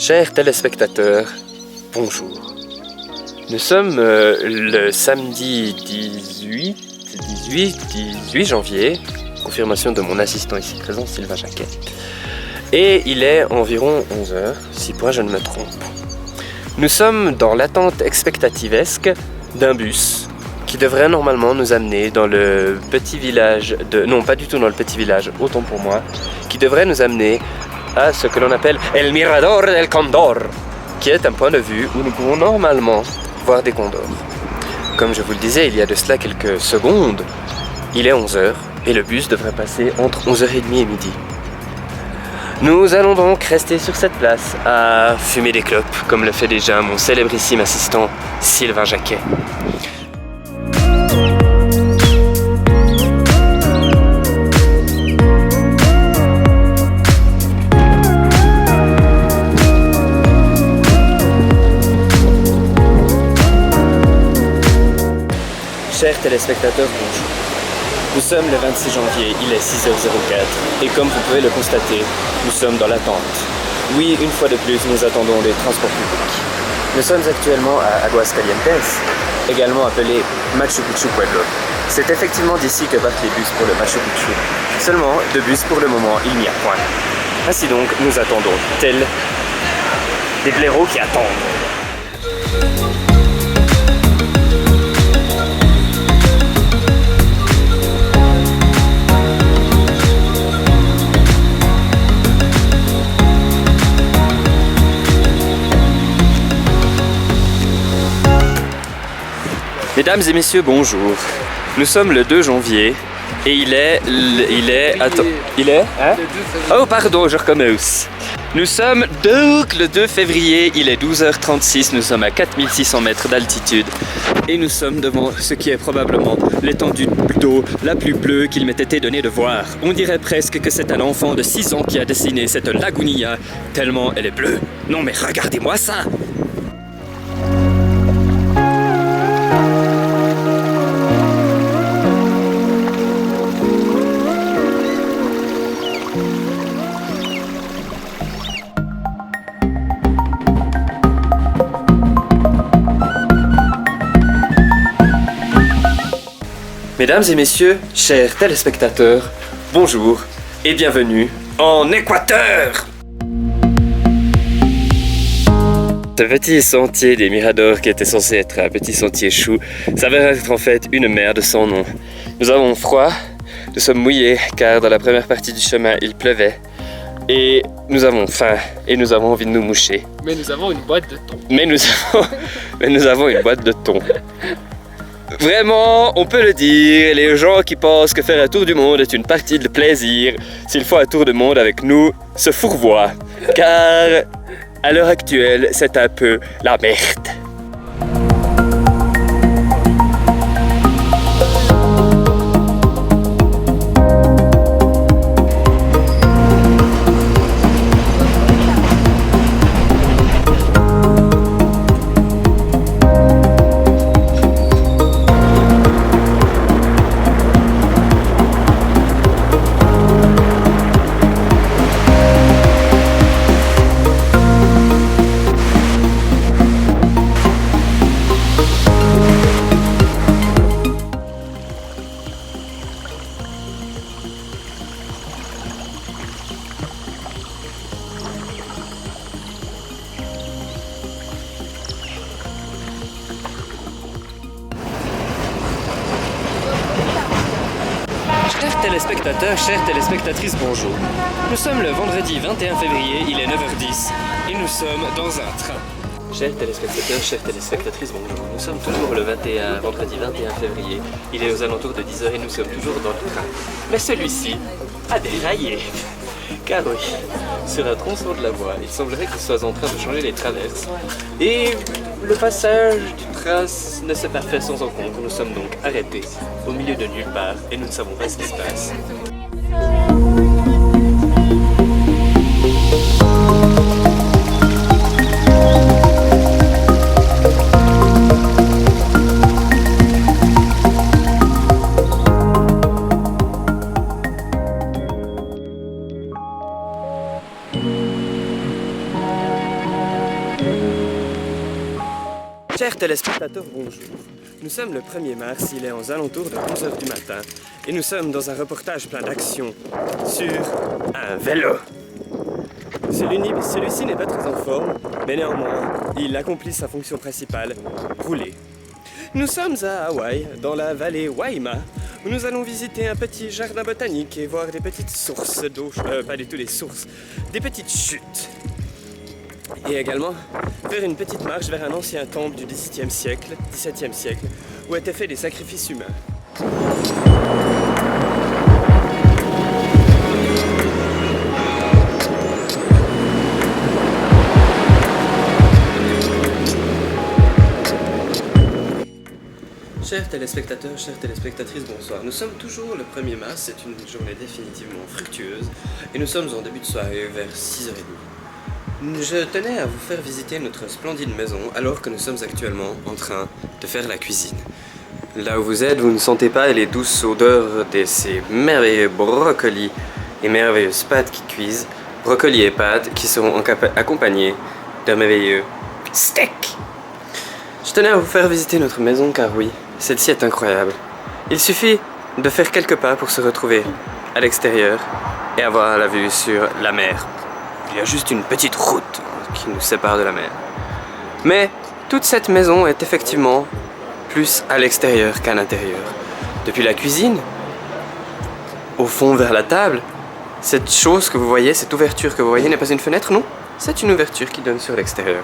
Chers téléspectateurs, bonjour. Nous sommes le samedi 18 janvier, confirmation de mon assistant ici présent, Sylvain Jacquet. Et il est environ 11h, si point je ne me trompe. Nous sommes dans l'attente expectativesque d'un bus qui devrait normalement nous amener dans le petit village de... Non, pas du tout dans le petit village, autant pour moi, qui devrait nous amener à ce que l'on appelle El Mirador del Condor, qui est un point de vue où nous pouvons normalement voir des condors. Comme je vous le disais il y a de cela quelques secondes, il est 11h et le bus devrait passer entre 11h30 et midi. Nous allons donc rester sur cette place à fumer des clopes, comme le fait déjà mon célébrissime assistant Sylvain Jacquet. Chers téléspectateurs, bonjour. Nous sommes le 26 janvier, il est 6h04 et comme vous pouvez le constater, nous sommes dans l'attente. Oui, une fois de plus, nous attendons les transports publics. Nous sommes actuellement à Aguascalientes, également appelé Machu Picchu Pueblo. C'est effectivement d'ici que partent les bus pour le Machu Picchu. Seulement, de bus pour le moment, il n'y a point. Ainsi donc, nous attendons, tels des blaireaux qui attendent. Mesdames et messieurs, bonjour. Nous sommes le 2 janvier et il est... Hein? Oh pardon, je recommence. Nous sommes donc le 2 février, il est 12h36, nous sommes à 4600 mètres d'altitude et nous sommes devant ce qui est probablement l'étendue d'eau la plus bleue qu'il m'ait été donné de voir. On dirait presque que c'est un enfant de 6 ans qui a dessiné cette lagunia, tellement elle est bleue. Non mais regardez-moi ça! Mesdames et messieurs, chers téléspectateurs, bonjour et bienvenue en Équateur! Ce petit sentier des Miradors qui était censé être un petit sentier chou s'avère être en fait une mer de son nom. Nous avons froid, nous sommes mouillés car dans la première partie du chemin il pleuvait et nous avons faim et nous avons envie de nous moucher. Mais nous avons une boîte de thon. Mais nous avons une boîte de thon. Vraiment, on peut le dire, les gens qui pensent que faire un tour du monde est une partie de plaisir, s'ils font un tour du monde avec nous, se fourvoient. Car, à l'heure actuelle, c'est un peu la merde. Chers téléspectateurs, chères téléspectatrices, bonjour. Nous sommes le vendredi 21 février, il est 9h10 et nous sommes dans un train. Chers téléspectateurs, chères téléspectatrices, bonjour. Nous sommes toujours le vendredi 21 février, il est aux alentours de 10h et nous sommes toujours dans le train. Mais celui-ci a déraillé. Car oui, sur un tronçon de la voie, il semblerait qu'il soit en train de changer les traverses. Et le passage du train ne s'est pas fait sans encombre. Nous sommes donc arrêtés au milieu de nulle part et nous ne savons pas ce qui se passe. téléspectateurs, bonjour. Nous sommes le 1er mars, il est aux alentours de 11h du matin et nous sommes dans un reportage plein d'action sur un vélo. Celui-ci n'est pas très en forme, mais néanmoins, il accomplit sa fonction principale, rouler. Nous sommes à Hawaï, dans la vallée Waima, où nous allons visiter un petit jardin botanique et voir des petites sources d'eau, pas du tout des sources, des petites chutes. Et également faire une petite marche vers un ancien temple du XVIIe siècle, où étaient faits des sacrifices humains. Chers téléspectateurs, chères téléspectatrices, bonsoir. Nous sommes toujours le 1er mars, c'est une journée définitivement fructueuse et nous sommes en début de soirée vers 6h30. Je tenais à vous faire visiter notre splendide maison alors que nous sommes actuellement en train de faire la cuisine. Là où vous êtes, vous ne sentez pas les douces odeurs de ces merveilleux brocolis et merveilleuses pâtes qui cuisent, brocolis et pâtes qui seront accompagnés d'un merveilleux steak. Je tenais à vous faire visiter notre maison car oui, celle-ci est incroyable. Il suffit de faire quelques pas pour se retrouver à l'extérieur et avoir la vue sur la mer. Il y a juste une petite route qui nous sépare de la mer. Mais toute cette maison est effectivement plus à l'extérieur qu'à l'intérieur. Depuis la cuisine, au fond vers la table, cette chose que vous voyez, cette ouverture que vous voyez n'est pas une fenêtre, non, c'est une ouverture qui donne sur l'extérieur.